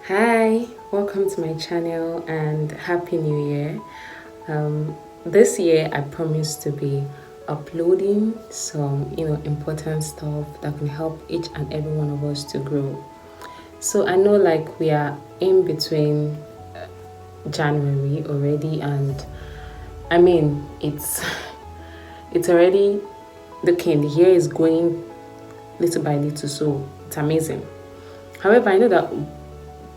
Hi, welcome to my channel and Happy New Year. This year I promise to be uploading some important stuff that can help each and every one of us to grow. So I know like we are in between January already, and I mean it's already looking, the year is going little by little, so it's amazing. However, I know that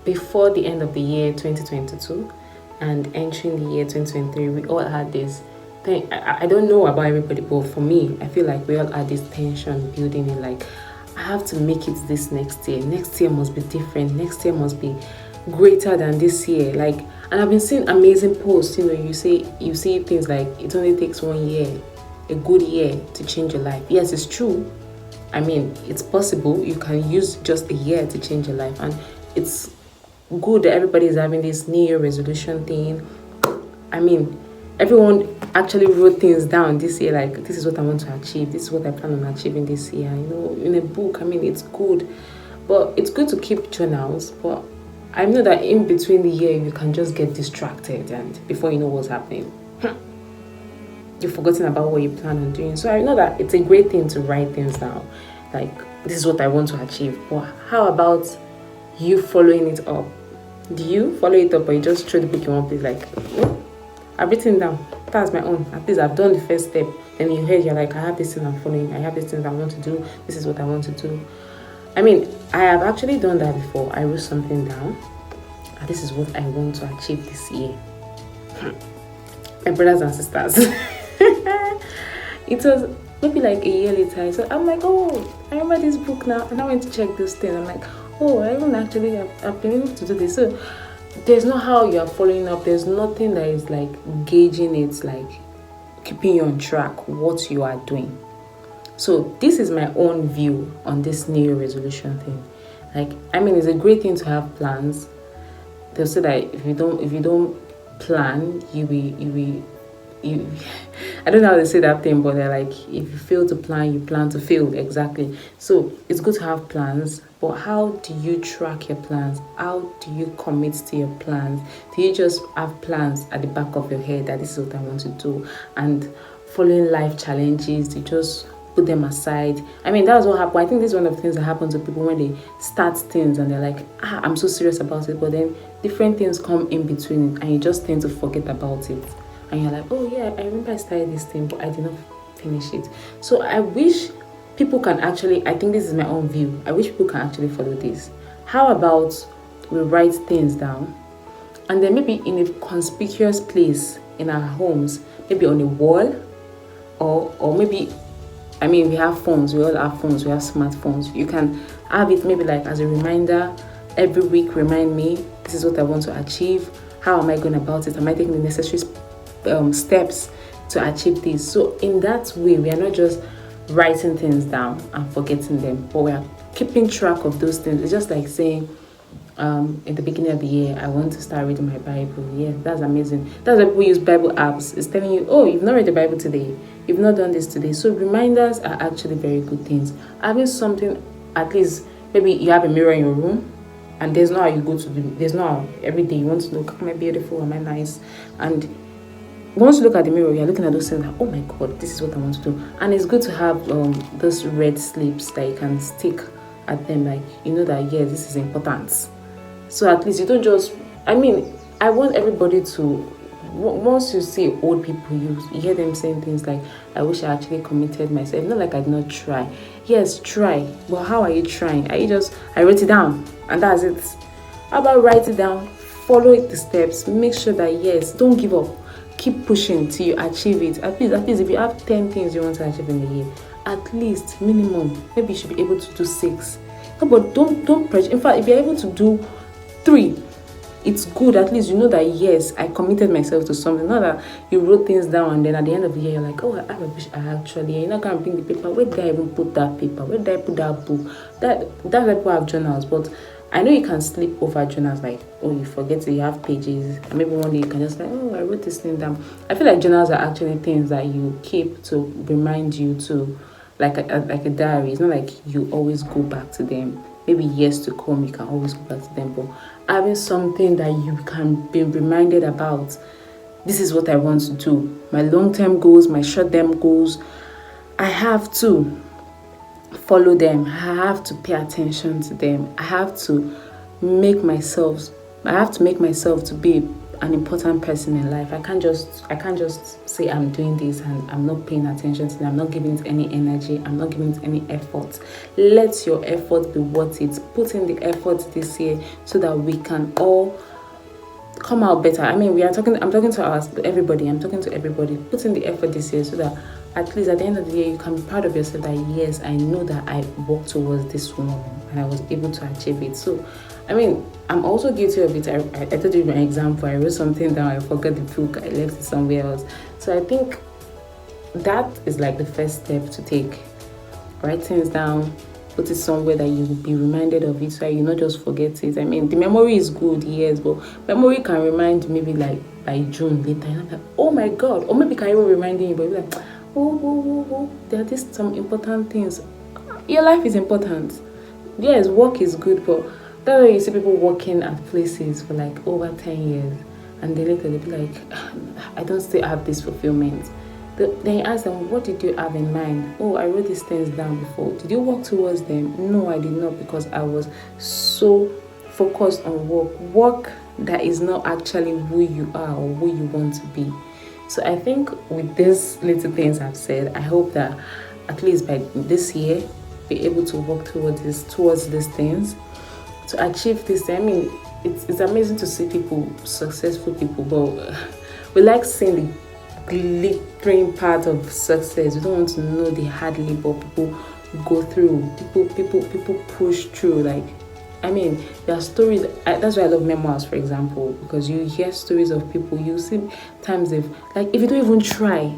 before the end of the year 2022 and entering the year 2023, we all had this thing. I don't know about everybody, but for me, I feel like we all had this tension building in, like, I have to make it this next year. Next year must be different. Next year must be greater than this year. Like, and I've been seeing amazing posts, you see things like it only takes 1 year, a good year to change your life. Yes, it's true. I mean, it's possible. You can use just a year to change your life, and it's good that everybody is having this New Year resolution thing. I mean, everyone actually wrote things down this year, like, this is what I want to achieve, this is what I plan on achieving this year, in a book. I mean, it's good, but it's good to keep journals. But I know that in between the year, you can just get distracted, and before you know what's happening, you've forgotten about what you plan on doing. So I know that it's a great thing to write things down, like, this is what I want to achieve. But how about you following it up? Do you follow it up, or you just throw the book in one place, like, oh, I've written down, that's my own, at least I've done the first step. Then you heard, you're like, I have this thing I'm following, I have this thing I want to do, this is what I want to do. I mean, I have actually done that before. I wrote something down, and this is what I want to achieve this year. My brothers and sisters, it was maybe like a year later, so I'm like, oh, I remember this book now, and I went to check this thing. I'm like, oh, I don't actually I've been able to do this. So there's not how you are following up. There's nothing that is like gauging it, like keeping you on track what you are doing. So this is my own view on this New Year resolution thing. Like, I mean, it's a great thing to have plans. They'll say that if you don't plan, you I don't know how to say that thing, but they're like, if you fail to plan, you plan to fail. Exactly. So it's good to have plans, but how do you track your plans? How do you commit to your plans? Do you just have plans at the back of your head that this is what I want to do, and following life challenges, to just put them aside? I mean, that's what happened. I think this is one of the things that happens to people when they start things and they're like, I'm so serious about it, but then different things come in between and you just tend to forget about it. And you're like, oh yeah, I remember I started this thing, but I did not finish it. So I wish people can actually, I think this is my own view, I wish people can actually follow this. How about we write things down, and then maybe in a conspicuous place in our homes, maybe on a wall, or maybe, I mean, we have phones, we all have phones, we have smartphones. You can have it maybe like as a reminder, every week remind me, this is what I want to achieve. How am I going about it? Am I taking the necessary steps to achieve this? So in that way, we are not just writing things down and forgetting them, but we are keeping track of those things. It's just like saying, in the beginning of the year, I want to start reading my Bible. Yeah, that's amazing. That's why people use Bible apps. It's telling you, oh, you've not read the Bible today, you've not done this today. So reminders are actually very good things. Having something, at least maybe you have a mirror in your room, and there's no how you go to there's no how every day you want to look, am I beautiful, am I nice? And once you look at the mirror, you're looking at those things like, oh my god, this is what I want to do. And it's good to have those red slips that you can stick at them, like, you know that, yes, this is important. So at least you don't just, I mean, I want everybody to, once you see old people, you hear them saying things like, I wish I actually committed myself. Not like I did not try. Yes, try. But how are you trying? Are you just, I wrote it down and that's it? How about write it down, follow the steps, make sure that, yes, don't give up. Keep pushing till you achieve it. At least if you have 10 things you want to achieve in a year, at least minimum, maybe you should be able to do 6. No, but don't pressure. In fact, if you're able to do 3, it's good. At least you know that, yes, I committed myself to something. Not that you wrote things down and then at the end of the year you're like, oh, I wish I actually, you're not gonna bring the paper. Where did I even put that paper? Where did I put that book? That's why people have journals, but I know you can slip over journals, like, oh, you forget that you have pages, and maybe one day you can just like, oh, I wrote this thing down. I feel like journals are actually things that you keep to remind you to, like a diary. It's not like you always go back to them. maybe years to come, you can always go back to them. But having something that you can be reminded about, this is what I want to do. My long-term goals, my short-term goals, I have to follow them. I have to pay attention to them. I have to make myself to be an important person in life. I can't just say I'm doing this and I'm not paying attention to them. I'm not giving it any energy. I'm not giving it any effort. Let your effort be worth it. Put in the effort this year so that we can all come out better. I mean, I'm talking to everybody. I'm talking to everybody. Put in the effort this year so that at least at the end of the year you can be proud of yourself that yes, I know that I worked towards this one and I was able to achieve it. So I mean, I'm also guilty of it. I told you my example. I wrote something down, I forgot the book, I left it somewhere else. So I think that is like the first step to take. Write things down, put it somewhere that you will be reminded of it so you not just forget it. I mean, the memory is good, yes, but memory can remind maybe like by June later. And I'm like, oh my God, or maybe can even remind you, but you're like, there are just some important things. Your life is important. Yes, work is good, but that's why you see people working at places for like over 10 years and they later they'll be like, I don't still have this fulfillment. Then you ask them, what did you have in mind? Oh, I wrote these things down before. Did you work towards them? No, I did not, because I was so focused on work that is not actually who you are or who you want to be. So I think with these little things I've said, I hope that at least by this year, be able to work towards these things, to achieve this. I mean, it's amazing to see people, successful people, but we like seeing the glittering part of success. We don't want to know the hard labor people go through. People push through. Like, I mean, there are stories. That's why I love memoirs, for example, because you hear stories of people. You see times if you don't even try,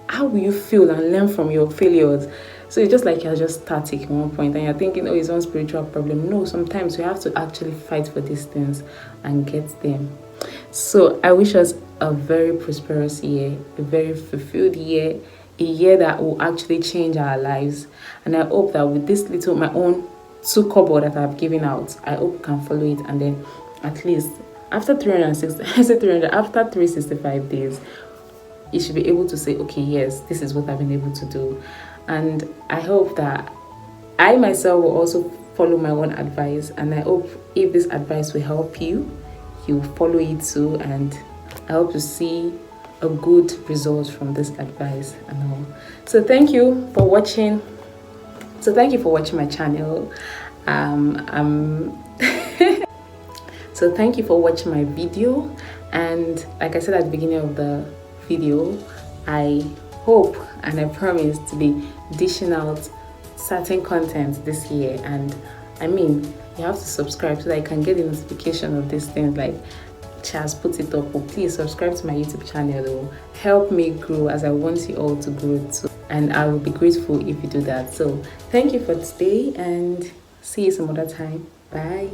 how will you feel and learn from your failures? So it's just like you're just static at one point and you're thinking, oh, it's one spiritual problem. No, sometimes we have to actually fight for these things and get them. So I wish us a very prosperous year, a very fulfilled year, a year that will actually change our lives. And I hope that with this little, my own 2 kobo that I've given out, I hope you can follow it. And then at least after 365 days, you should be able to say, okay, yes, this is what I've been able to do. And I hope that I myself will also follow my own advice. And I hope if this advice will help you, you follow it too. And I hope to see a good result from this advice and all. So thank you for watching. My channel. So thank you for watching my video. And like I said at the beginning of the video, I hope and I promise to be dishing out certain content this year. And I mean, you have to subscribe so that you can get the notification of these things. Like Chaz put it up, but please subscribe to my YouTube channel. It will help me grow, as I want you all to grow too, and I will be grateful if you do that. So thank you for today and see you some other time. Bye.